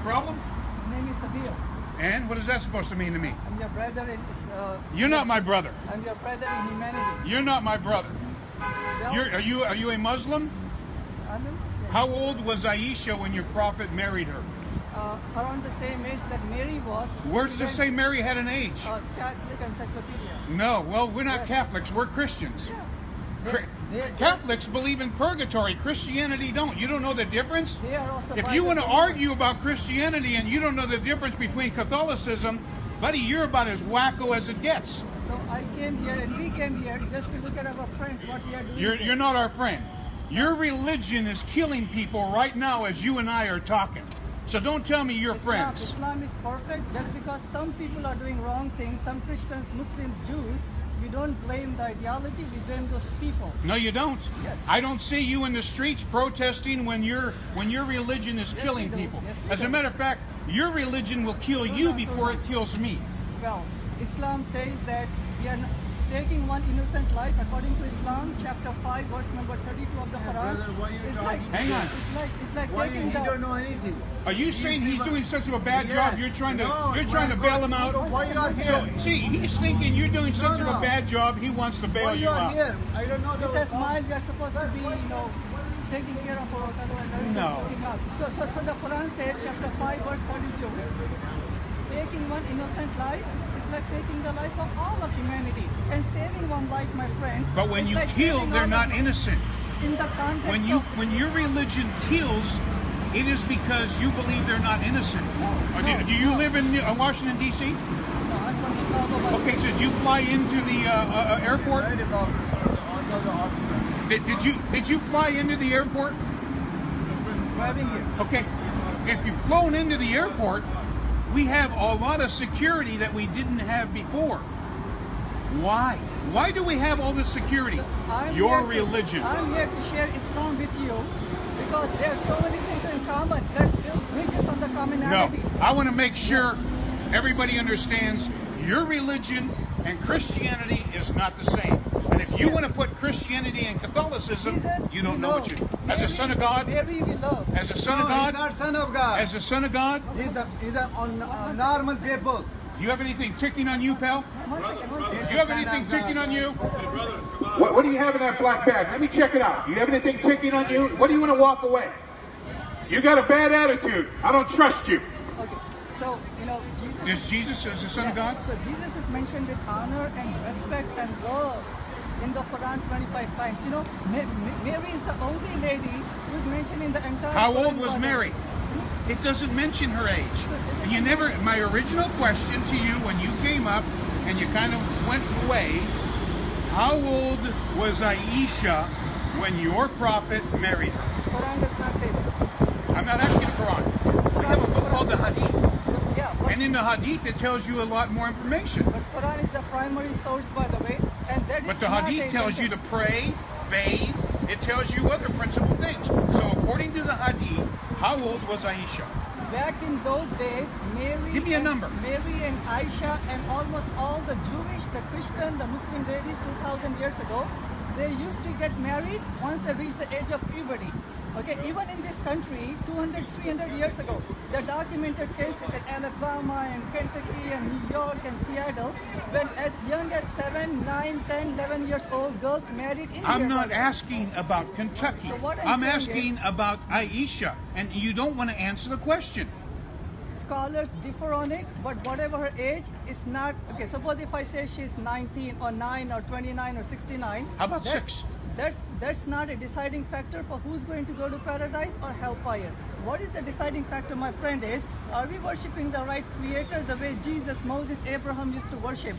problem? My name is Hampir. And what is that supposed to mean to me? I'm your brother in You're not my brother. I'm your brother in humanity. You're not my brother. Well, Are you a Muslim? I'm a Muslim. How old was Aisha when your prophet married her? Around the same age that Mary was. Where does it say Mary had an age? Catholic Encyclopedia. No, well, we're not Yes. Catholics, we're Christians. Yeah. Cri- Catholics believe in purgatory. Christianity don't. You don't know the difference? They are also If part you of want to the argue about Christianity and you don't know the difference between Catholicism, buddy, you're about as wacko as it gets. So I came here and we came here just to look at our friends, what we are doing. You're not our friend. Your religion is killing people right now as you and I are talking. So don't tell me you're friends. Islam is perfect. Just because some people are doing wrong things, some Christians, Muslims, Jews, we don't blame the ideology, we blame those people. No, you don't. Yes. I don't see you in the streets protesting when your religion is Yes, killing we do. people. Yes, we As a do. matter of fact, your religion will kill you before it kills me. Well, Islam says that we are taking one innocent life according to Islam, chapter 5, verse number 32 of the Quran. brother, why you It's talking? like, Hang on. It's like Why taking you the... don't know anything? Are you saying he's doing such a bad Yes. job? You're trying to No, bail him out. So why you are So here? see, he's thinking you're doing such of a no. bad job. He wants to bail Why you you are out. here? I don't know With a smile, we are supposed to be, taking care of our fellow and No. everything else. So the Quran says, chapter 5, verse 32, taking one innocent life is like taking the life of all of humanity. And saving one life, my friend. But when is you like kill, saving they're all not of- innocent. In the context When your religion kills, it is because you believe they're not innocent. Or do you live in Washington D.C.? No, I'm from Chicago, but Okay, so did you fly into the airport? Right about the officer. Did you fly into the airport? driving here. Okay, if you've flown into the airport, we have a lot of security that we didn't have before. Why? Why do we have all this security? Your religion. I'm here to share Islam with you because there are so many things in common that build bridges on the No, commonalities. I want to make sure everybody understands your religion and Christianity is not the same. And if you want to put Christianity and Catholicism, Jesus, you don't we know what love. you. As a son of God, Mary we love. as a son No, of he's God, not son of God. as a son of God, He's a normal people. do you have anything ticking on you, pal? One second. Do you have anything ticking on you? What do you have in that black bag? Let me check it out. Do you have anything ticking on you? What do you want to walk away? You got a bad attitude. I don't trust you. Okay. So, Jesus. Is Jesus as the son of God? So Jesus is mentioned with honor and respect and love in the Quran 25 times. Mary is the only lady who's mentioned in the entire How Quran old was Quran. Mary? It doesn't mention her age. And you never, my original question to you when you came up and you kind of went away, how old was Aisha when your prophet married her? Quran does not say that. I'm not asking the Quran. We have a book called the Hadith. Yeah, And in the Hadith, it tells you a lot more information. but Quran is the primary source, by the way, and that But is the not Hadith a tells you to invention. pray, bathe. It tells you other principal things. So according to the Hadith, how old was Aisha? Back in those days, Mary, Give me a number. Mary and Aisha and almost all the Jewish, the Christian, the Muslim ladies 2,000 years ago, they used to get married once they reached the age of puberty. Okay, even in this country, 200, 300 years ago, the documented cases in Alabama and Kentucky and New York and Seattle, when as young as 7, 9, 10, 11 years old girls married in I'm here, not by the way. asking about Kentucky. So what I'm I'm saying asking is- about Aisha, and you don't want to answer the question. Scholars differ on it, but whatever her age is not okay. Suppose if I say she's 19 or 9 or 29 or 69. How about that's- 6? That's not a deciding factor for who's going to go to paradise or hellfire. What is the deciding factor, my friend, is are we worshiping the right creator the way Jesus, Moses, Abraham used to worship?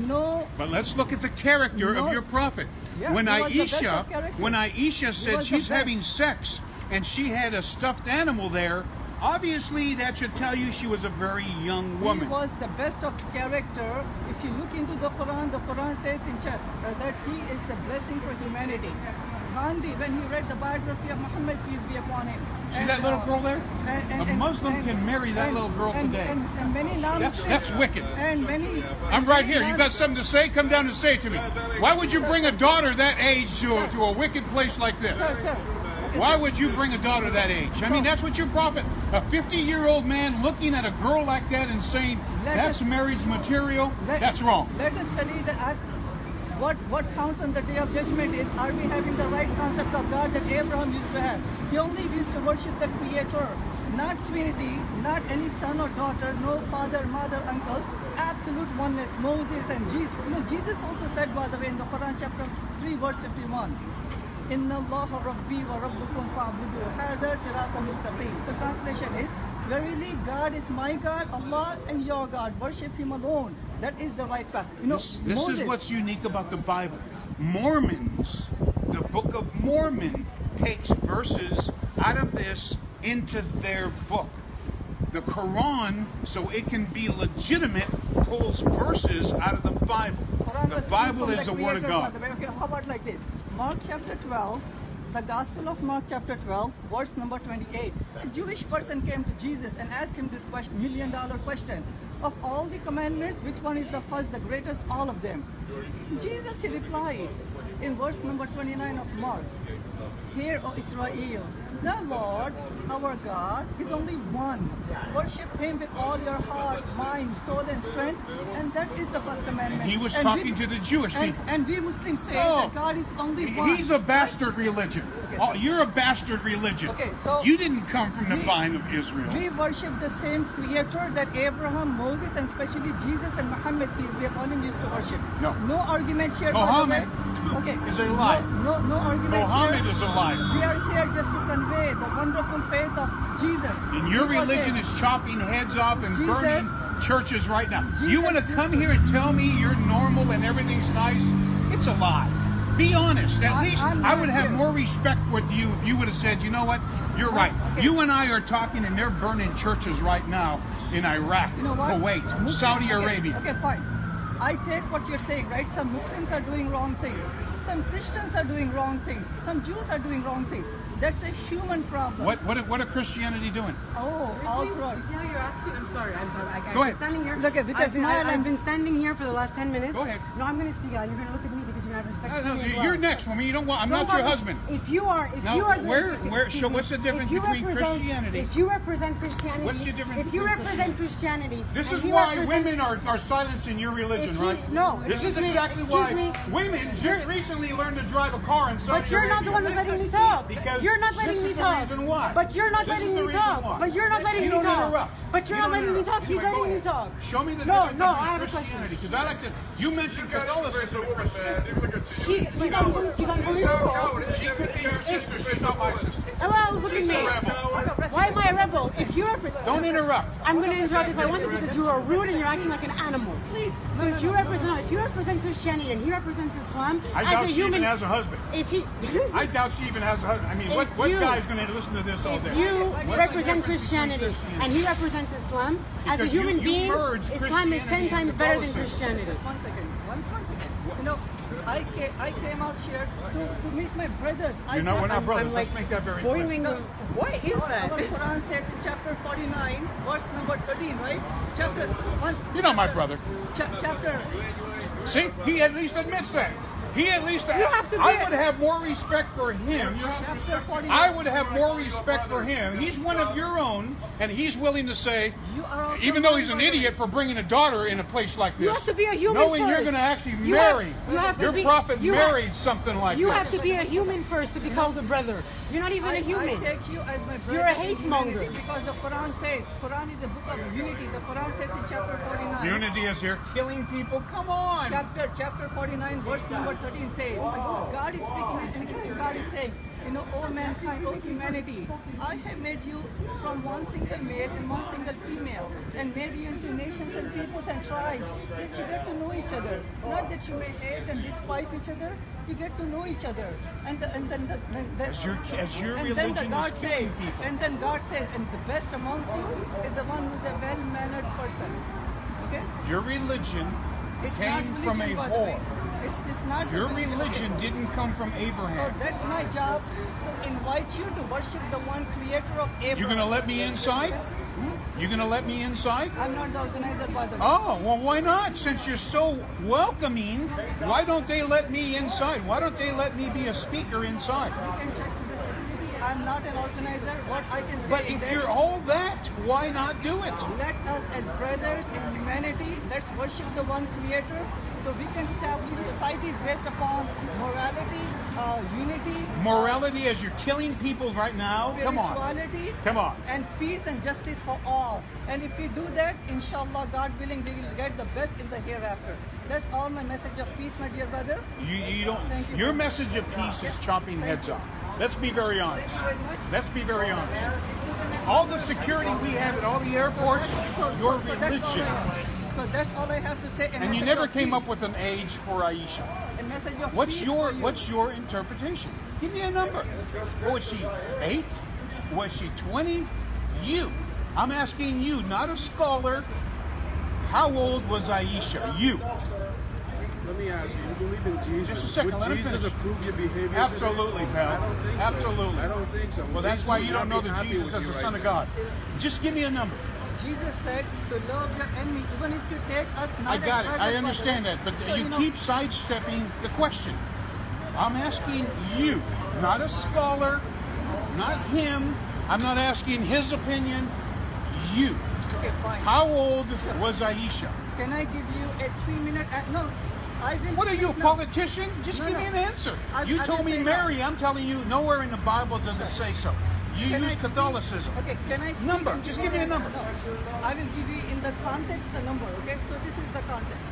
No. But let's look at the character No. of your prophet. Yeah, when he was the best Aisha, of characters. when Aisha He said was the she's best. having sex and she had a stuffed animal there, obviously that should tell you she was a very young woman. He was the best of character. If you look into the Quran says in that he is the blessing for humanity. Gandhi, when he read the biography of Muhammad, peace be upon him. See that little girl there? A Muslim can marry that little girl today. And many non-Muslims. That's wicked. And many. I'm right here. You got something to say? Come down and say it to me. Why would you bring a daughter that age to a wicked place like this? Sir. Why would you bring a daughter that age? I mean, that's what you're prophet. A 50-year-old man looking at a girl like that and saying, that's marriage material, that's wrong. Let us study the act. What counts on the day of judgment is, are we having the right concept of God that Abraham used to have? He only used to worship the Creator, not Trinity, not any son or daughter, no father, mother, uncle. Absolute oneness. Moses and Jesus. Jesus also said, by the way, in the Quran chapter 3 verse 51, Inna Allah Rabbi wa Rabbukum fa'budu hadha sirata mustaqim. The translation is, verily God is my God, Allah, and your God. Worship Him alone. That is the right path. This is what's unique about the Bible. Mormons, the Book of Mormon, takes verses out of this into their book. The Quran, so it can be legitimate, pulls verses out of the Bible. The Bible is the Word of God. Okay, how about like this? Mark chapter 12, the Gospel of Mark chapter 12, verse number 28. A Jewish person came to Jesus and asked him this question, million-dollar question. Of all the commandments, which one is the first, the greatest, all of them? Jesus, he replied in verse number 29 of Mark, Hear, O Israel, the Lord, our God, is only one. Worship Him with all your heart, mind, soul, and strength, and that is the first commandment. And he was talking to the Jewish people. And we Muslims say that God is only one. He's a bastard religion. Oh, you're a bastard religion. Okay, so you didn't come from the vine of Israel. We worship the same Creator that Abraham, Moses, and especially Jesus and Muhammad, peace be upon him, used to worship. No argument here. Muhammad is a lie. No argument Muhammad here. is a lie. We are here just to convey the wonderful faith of Jesus. And your religion is chopping heads off and burning churches right now. You want to come here and tell me you're normal and everything's nice? It's a lie. Be honest. At least I would have more respect with you if you would have said, you know what, you're right. Okay. You and I are talking and they're burning churches right now in Iraq, Kuwait, Saudi Arabia. Okay, fine. I take what you're saying, right? Some Muslims are doing wrong things. Some Christians are doing wrong things. Some Jews are doing wrong things. That's a human problem. What are Christianity doing? Oh, all throughout. You see how you're acting? I'm sorry. Go ahead. Standing here. Look at I've been standing here for the last 10 minutes. Go ahead. No, I'm going to speak out. You're going to look at me because you're going to have respect for me as well. You're next, woman. You don't want. I'm not your husband. If you are, So what's the difference between Christianity? If you represent Christianity, What's the difference if you between represent Christianity, This is why women are silencing your religion, right? No, This is exactly why women just recently learned to drive a car in Saudi Arabia. But you're not the one who's letting me talk. Because you're not letting me talk. This is the reason why. But you're not letting me talk. But you're not letting me talk. But you're not letting me talk. He's letting me talk. Show me the No, difference no, I between have a question. Christianity. Because I like to. You mentioned Catholicism and Christianity. He's unbelievable. She could be your sister. She's not my sister. Well, look at me. Why am I a rebel? If you represent, Don't interrupt. I'm going to interrupt if I want to because you are rude and you're acting like an animal. Please. So if you represent Christianity and he represents Islam, I as doubt a she human, even has a husband. if he, I doubt she even has a husband. I mean, what guy's going to listen to this all day? if you What's the represent difference between Christianity and he represents Islam, as a Because human you being, merge Islam is 10 Christianity times and better than Catholicism. Christianity. Just one second. I came out here to meet my brothers. We're not brothers. I'm Let's like make that very clear. boiling. What is that? Our Quran says in chapter 49, verse number 13, right? You're not my brother. Chapter. See, he at least admits that. He at least. have to be I would have more respect for him. Chapter 49. I would have more respect for him. He's one of your own, and he's willing to say, You are also even though he's an mine, idiot for bringing a daughter in a place like this, You have to be a human knowing you're first. going to actually You have- marry. you have to Your be- prophet you have- married something like You this. have to be a human first to be called a brother. You're not even a I human. take you as my brother. You're a in hate humanity monger. Because the Quran says, Quran is a book of unity. The Quran says in chapter 49. Unity is here. Killing people. Come on. Chapter 49, verse number 13 says, God is speaking and God is saying, O mankind, O humanity, I have made you from one single male and one single female, and made you into nations and peoples and tribes, that you get to know each other. Not that you may hate and despise each other, you get to know each other. And then As your and then religion God is says, killing people. and then God says, and the best amongst you is the one who's a well-mannered person. Okay? Your religion It's came not from a religion, by the way. whore. It's not Your religion. religion didn't come from So Abraham. that's my job to invite you to worship the one creator of Abraham. You're going to let me inside? You're going to let me inside? I'm not the organizer, by the way. Oh, well, why not? Since you're so welcoming, why don't they let me inside? Why don't they let me be a speaker inside? You can check with the security. I'm not an organizer. What I can say But is if that you're all that, why not do it? let us as brothers in humanity, let's worship the one creator so we can establish societies based upon morality, unity, Morality as you're killing people right now? Come on. spirituality, Come on. and peace and justice for all. And if we do that, inshallah, God willing, we will get the best in the hereafter. That's all my message of peace, my dear brother. You don't. Thank you. Your message of peace is chopping heads off. Let's be very honest. Thank you very much. Let's be very honest. All the security we have at all the airports, your religion. Because that's all I have to say. And you never came up with an age for Aisha. a message of What's peace your for you. What's your interpretation? Give me a number. Was she 8? Was she 20? You. I'm asking you, not a scholar. How old was Aisha? You. Let me ask you, you believe in Jesus? Just a second, Would let him Jesus finish. approve your behavior? Absolutely, today? pal. I don't think Absolutely. so. I don't think so. Well, that's Jesus why would you not don't know be that happy Jesus with is you the right Son of now. God. Just give me a number. Jesus said to love your enemy, even if you take us not I got as it. brothers, I understand that. But So, you keep sidestepping the question. I'm asking you, not a scholar, not him. I'm not asking his opinion. You. Okay, fine. How old was Aisha? Can I give you a 3-minute? No, I will. What are you, a speak now. politician? Just No, give no. me an answer. I You will told me say no. Mary. I'm telling you, nowhere in the Bible does it say so. You Can I use speak? Catholicism. Okay, can I speak Number. and Just give give me a you number. No, I will give you in the context the number. Okay, so this is the context.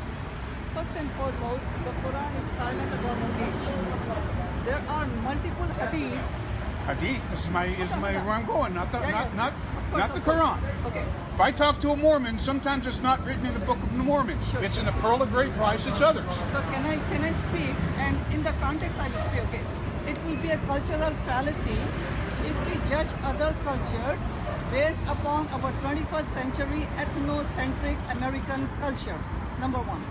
First and foremost, the Quran is silent about age. There are multiple hadiths. Hadith is my where I'm going, not the Yeah, yeah. not Of course, not the of course. Quran. Okay. If I talk to a Mormon, sometimes it's not written in the Book of the Mormon. Sure. It's in the Pearl of Great Price. It's others. So can I speak? And in the context I will speak. Okay, it will be a cultural fallacy if we judge other cultures based upon our 21st century ethnocentric American culture. Number one.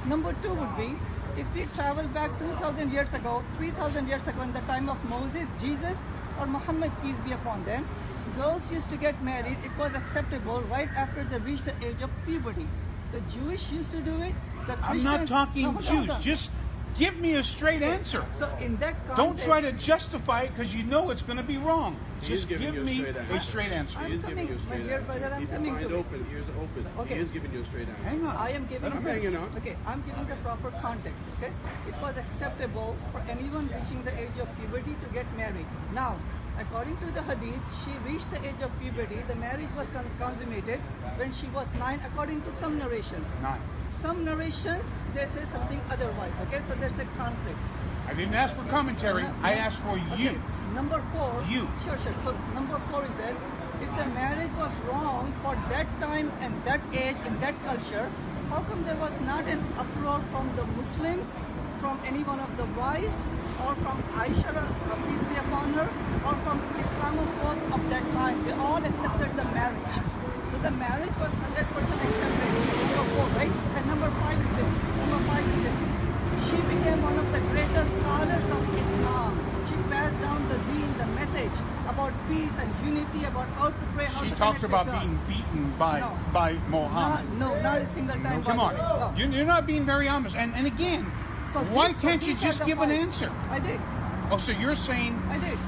Number two would be if we travel back 2,000 years ago, 3,000 years ago, in the time of Moses, Jesus, or Muhammad, peace be upon them, girls used to get married. It was acceptable right after they reached the age of puberty. The Jewish used to do it. The I'm Christians, not talking No, hold on, Jews. hold on. Just give me a straight answer. So in that context, Don't try to justify it because you know it's going to be wrong. He is Just giving give you a me straight answer. a straight answer. I'm He is coming, giving you a my straight dear answer. brother, I'm Keep your coming mind to it. open, ears open. Okay. He is giving you a straight answer. Hang on. I am giving I'm hanging on. Okay, I'm giving the proper context. Okay, it was acceptable for anyone reaching the age of puberty to get married. Now, according to the hadith, she reached the age of puberty. The marriage was consummated when she was 9, according to some narrations. 9. Some narrations they say something otherwise. Okay, so there's a conflict. I didn't ask for commentary. I asked for you. Okay, number 4. You. Sure. So number 4 is that if the marriage was wrong for that time and that age in that culture, how come there was not an uproar from the Muslims, from any one of the wives, or from Aisha, peace be upon her, or from Islamophobes of that time? They all accepted the marriage. So the marriage was 100% accepted. Number 4, right? And number 5 is this. Number 5 is this. She became one of the greatest scholars of Islam. She passed down the deen, the message about peace and unity, about how to pray, how She to talks connect about with God. being beaten by No. Mohammed. No, not a single time. Come on. No. You're not being very honest. And again, So why these- so can't you these are just the give an 5. answer? I did. Oh, so you're saying I did.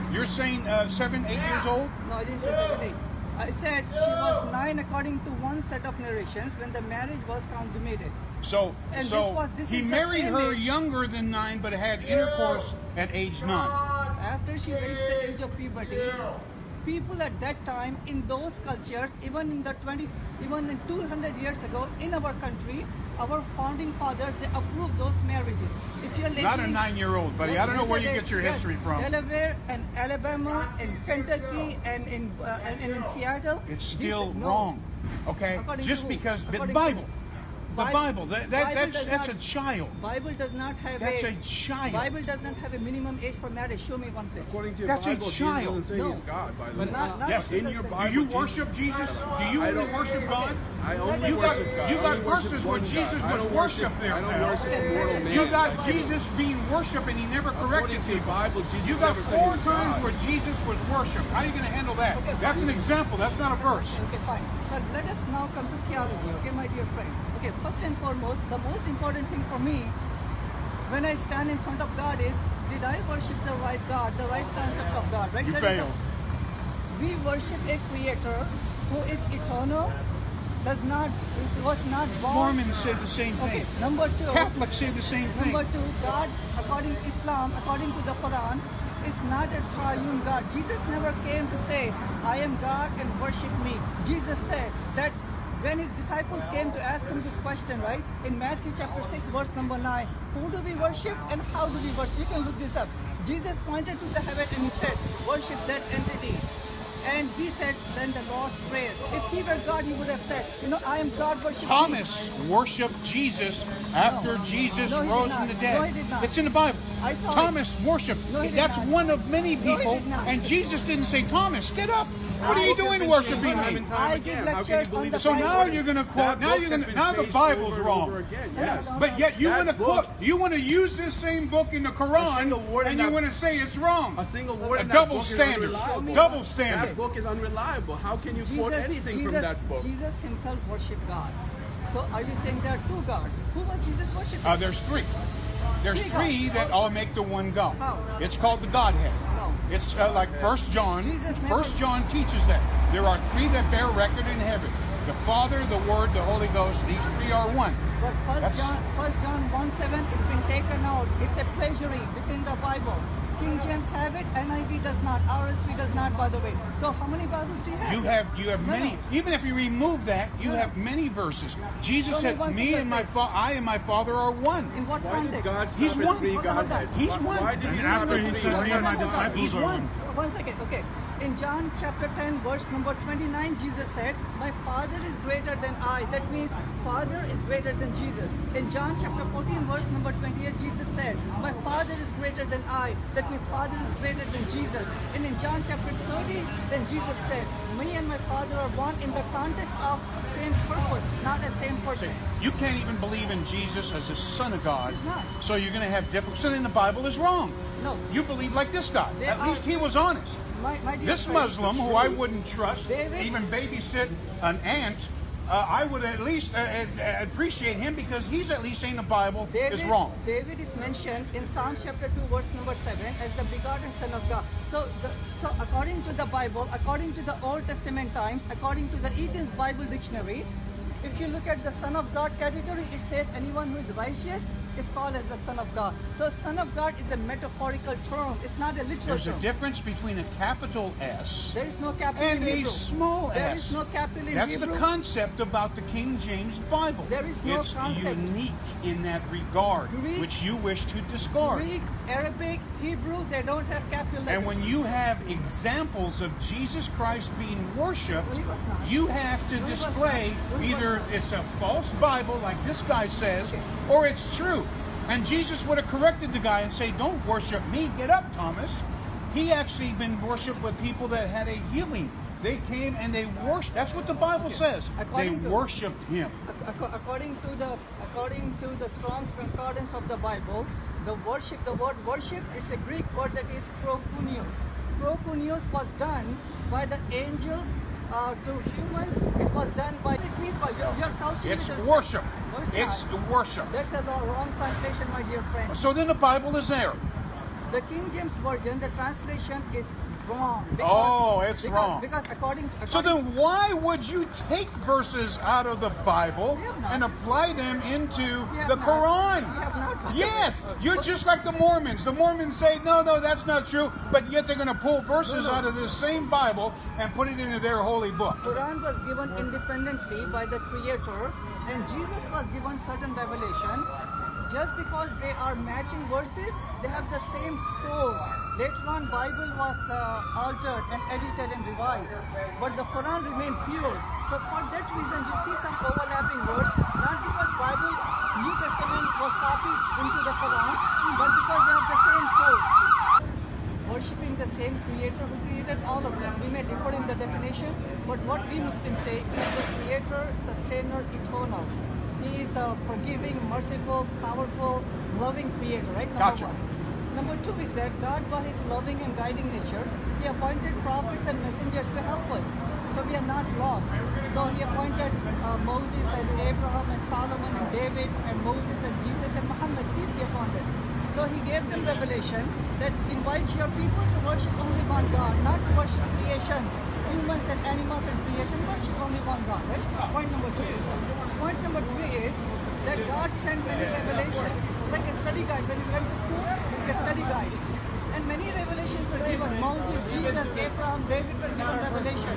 7, 8 years old? No, I didn't say 7, 8. I said she was 9 according to one set of narrations when the marriage was consummated. So And this he is the married same her age. younger than 9, but had intercourse at age 9. After she reached the age of puberty, people at that time in those cultures, even in 200 years ago in our country, our founding fathers, they approved those marriages. If you're Not a lately- 9-year-old, buddy. I don't know where you Yes, get your yes. history from. Delaware and Alabama and Kentucky and in Seattle. It's these- still no. wrong. Okay? According Just to- because the according Bible. to- The Bible. Bible That's does a not- child. Bible does not have That's a child. Bible does not have a minimum age for marriage. Show me one place. According to your That's a Bible, Jesus child. doesn't say No. he's God, by the But way. not Yes. a In your single Bible, Do you Jesus- worship Jesus? Do you I only don't- worship God? I only You got- worship God. you I got only worship verses where one Jesus God. I was don't worshipped there, I don't pal. worship a mortal man. You got Jesus being worshipped and he never corrected According to the people. Bible, Jesus You got never said 4 he was times God. where Jesus was worshipped. How are you going to handle that? Okay, That's an example. That's not a verse. Okay, fine. So let us now come to theology, okay, my dear friend. Okay, first and foremost, the most important thing for me when I stand in front of God is did I worship the right God, the right concept of God? Right? You That is the- failed. We worship a creator who is eternal, was not born. Mormons said the same Okay, thing. number two. Catholics say the same thing. Number two, God, according to Islam, according to the Quran, is not a triune God. Jesus never came to say, I am God and worship me. Jesus said that when his disciples came to ask him this question, right? In Matthew chapter 6, verse number 9, who do we worship and how do we worship? You can look this up. Jesus pointed to the heaven and he said, worship that entity. And we said, then the Lord's Prayer. If he were God, he would have said, I am God, worship me. Thomas worshiped Jesus after No. Jesus No, he did rose not. from the dead. No, he did not. It's in the Bible. I saw it. Thomas worshiped. No, he did That's not. one of many No, he people. did not. And Jesus didn't say, Thomas, get up. What are That you book has doing been worshiping changed time me? and time I again. give How can you lectures believe on the it's So Bible. now you're going to quote. That Now book you're has going to. been Now the changed Bible's over and wrong. over again. No, Yes. no, But yet you That want to book- quote. You want to use this same book in the Quran, single word in and you that- want to say it's wrong. A single word A in that double book is standard. unreliable. Double That standard. book is unreliable. How can you quote anything from that book? Jesus himself worshipped God. So are you saying there are two gods? Who was Jesus worshipping? There's three. There's Three three gods. that all make the one God. How? It's called the Godhead. No. It's like 1 John. Jesus never- 1 John teaches that. There are three that bear record in heaven. The Father, the Word, the Holy Ghost. These three are one. But That's- First John 1:7 has been taken out. It's a plagiary within the Bible. King James have it, NIV does not, RSV does not, by the way. So how many Bibles do you have? You have No, many. no. Even if you remove that, you No. have many verses. Jesus Show me said, one "Me single and my place. I and my Father are one." In what Why did context? God stop He's at one. three Hold on, hold on. Godheads? He's Why- one. Why did And he stop after at he three? said, Why "Me and my not just disciples three? are one." One second, okay. In John chapter 10, verse number 29, Jesus said, my Father is greater than I. That means Father is greater than Jesus. In John chapter 14, verse number 28, Jesus said, my Father is greater than I. That means Father is greater than Jesus. And in John chapter 30, then Jesus said, me and my Father are one in the context of same purpose, not a same person. You can't even believe in Jesus as the Son of God. He's not. So you're going to have different. So then the Bible is wrong. No. You believe like this guy. They At are- least he was honest. My dear This friend, Muslim, who I wouldn't trust, David? even babysit an ant, I would at least appreciate him because he's at least saying the Bible is wrong. David is mentioned in Psalm chapter 2, verse number 7 as the begotten Son of God. So according to the Bible, according to the Old Testament times, according to the Eaton's Bible Dictionary, if you look at the Son of God category, it says anyone who is righteous is called as the Son of God. So Son of God is a metaphorical term. It's not a literal There's a term. difference between a capital S There is no capital and in a Hebrew. small There s. is no capital in That's Hebrew. the concept about the King James Bible. There is no it's concept. unique in that regard, Greek- which you wish to discard. Greek, Arabic, Hebrew, they don't have capital letters. And when you have examples of Jesus Christ being worshipped, No, he was not. you have to No, he was display not. No, he was either not. it's a false Bible, like this guy says, or it's true. And Jesus would have corrected the guy and say, "Don't worship me. Get up, Thomas." He actually been worshipped with people that had a healing. They came and they worshiped. That's what the Bible says. They According to- worshipped him. According to the Strong's Concordance of the Bible, the word worship is a Greek word that is prokunios. Prokunios was done by the angels to humans. It was done by it means by your culture. It's worship. No, it's It's not. worship. That's a wrong translation, my dear friend. So then the Bible is there. The King James Version, the translation is wrong. Oh, it's wrong. Because according So then why would you take verses out of the Bible We have not. and apply them into We have the not. Quran? We have not. Yes, you're just like the Mormons. The Mormons say, no, that's not true, but yet they're going to pull verses No, no. out of this same Bible and put it into their holy book. Quran was given independently by the Creator, and Jesus was given certain revelation. Just because they are matching verses, they have the same source. Later on, Bible was altered and edited and revised, but the Quran remained pure. So for that reason, you see some overlapping words, not because Bible, New Testament was copied into the Quran, but because they have the same source. Worshipping the same Creator who created all of us. We may differ in the definition, but what we Muslims say is the Creator, Sustainer, Eternal. He is a forgiving, merciful, powerful, loving Creator, right? Gotcha. One. Number two is that God, by His loving and guiding nature, He appointed prophets and messengers to help us. So we are not lost. So He appointed Moses and Abraham and Solomon and David and Moses and Jesus and Muhammad, peace be upon them. So he gave them revelation that invites your people to worship only one God, not to worship creation, humans and animals and creation, worship only one God. Right? Point number 2. Point number 3 is that God sent many revelations, like a study guide. When you went to school, like a study guide. And many revelations were given. Moses, Jesus, Abraham, David were given revelation.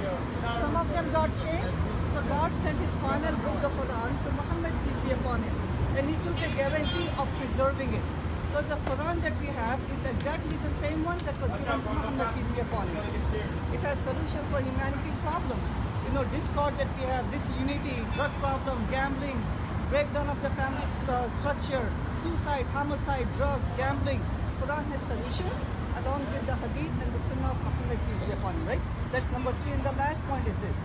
Some of them got changed. So God sent his final book, the Quran, to Muhammad, peace be upon him. And he took a guarantee of preserving it. So the Quran that we have is exactly the same one that was given to Muhammad, peace be upon him. It has solutions for humanity's problems. You know, discord that we have, disunity, drug problem, gambling, breakdown of the family structure, suicide, homicide, drugs, gambling. Quran has solutions along with the Hadith and the Sunnah of Muhammad, peace be upon him, right? That's number 3. And the last point is this.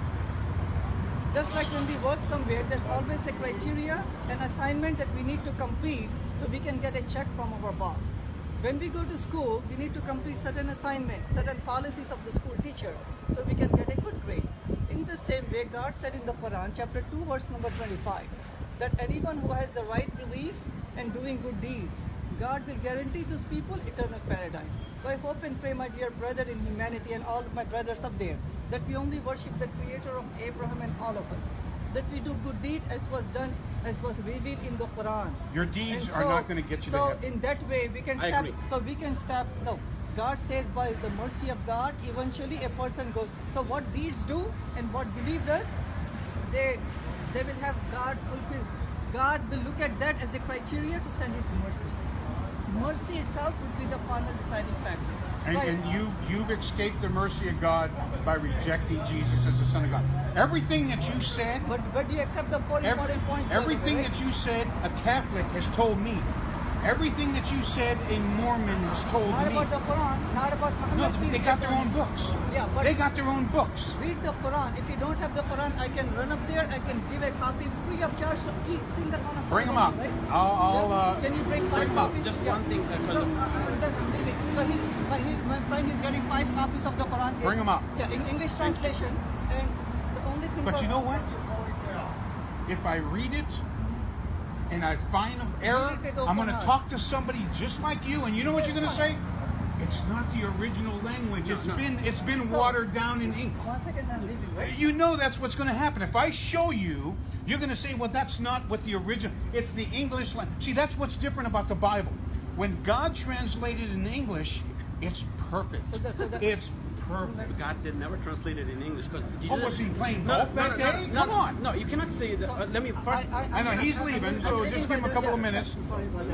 Just like when we work somewhere, there's always a criteria, an assignment that we need to complete so we can get a check from our boss. When we go to school, we need to complete certain assignments, certain policies of the school teacher so we can get a good grade. In the same way, God said in the Quran, chapter 2, verse number 25, that anyone who has the right belief and doing good deeds, God will guarantee those people eternal paradise. So I hope and pray, my dear brother in humanity and all my brothers up there, that we only worship the creator of Abraham and all of us. That we do good deed as was done, as was revealed in the Quran. Your deeds And are not going to get you to heaven. So in that way, we can stop. So we can stop. No, God says by the mercy of God, eventually a person goes. So what deeds do and what belief does, they will have God fulfill. God will look at that as a criteria to send His mercy. Mercy itself would be the final deciding factor. And you've escaped the mercy of God by rejecting Jesus as the Son of God. Everything that you said, But do you accept the 4 important points? everything that you said, a Catholic has told me. Everything that you said, a Mormon has told Not me. about the Quran, not about No, Muhammad. they got their own books. Yeah, but They got their own books. read the Quran. If you don't have the Quran, I can run up there. I can give a copy free of charge to each single one of Bring them them, up. right? I'll Can you bring 5 bring 'em up. copies? Just one thing, No, I'm done. I'm leaving. So my friend is getting 5 copies of the Quran. Bring 'em up. Yeah, in English translation. And the only thing. But you know what? If I read it and I find an error, I'm going to talk to somebody just like you, and you know what you're going to say? It's not the original language. It's been watered down in ink. 1 second, I'm leaving. Right? You know that's what's going to happen. If I show you, you're going to say, well, that's not what the original. It's the English language. See, that's what's different about the Bible. When God translated in English, it's perfect. It's perfect. God did never translate it in English because Oh, was he playing golf that day? Come on. No, you cannot say that. Let me first. I know he's leaving, so just give him a couple of minutes.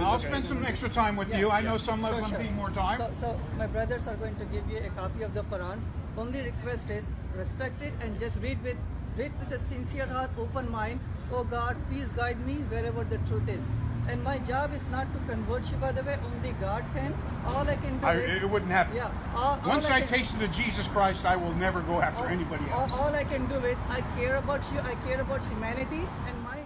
I'll spend some extra time with you. I know some of them need more time. So my brothers are going to give you a copy of the Quran. Only request is respect it and just read with a sincere heart, open mind. Oh God, please guide me wherever the truth is. And my job is not to convert you, by the way. Only God can. All I can do is... It wouldn't happen. Yeah. Once I tasted of Jesus Christ, I will never go after anybody else. All I can do is I care about you. I care about humanity, and my